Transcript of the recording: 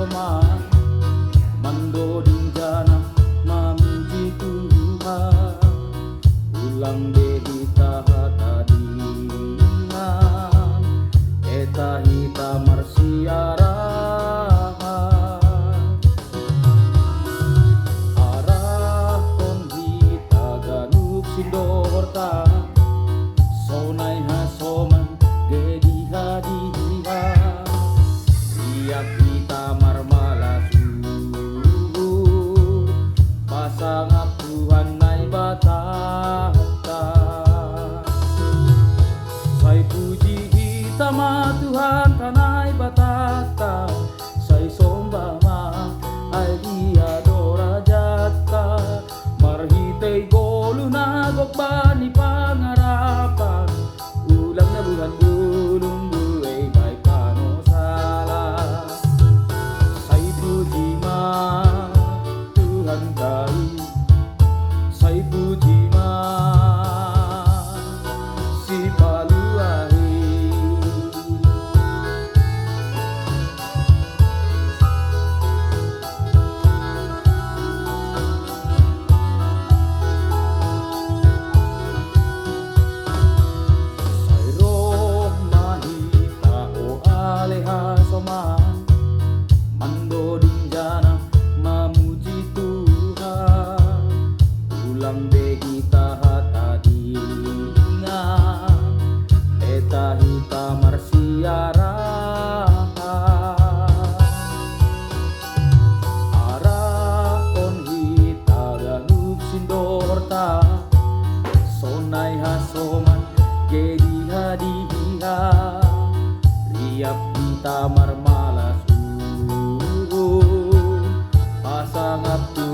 soman mandoding jana mamuji Tuhan ulang dedi tahata dingan eta hita marsiara arah kon hita ganuk sindorta sonai hasoman gedi hadiha riak kita marmalasu pasangap Tuhan nai batata sai puji kita ma Tuhan kanai batata sai somba ma ai dia dora jata marhitei goluna gok bani pangarapan ulang na bulan bulung buay may pano sala say puji ma Tuhan kami say puji ma si paluahi mandoding jana mamuji Tuhan ulang begi tahata dingan eta hita marsiara arah kon hita ganuk sindorta sonai hasoman gedi hadiha riap kita marmalasu pasangap Tuhan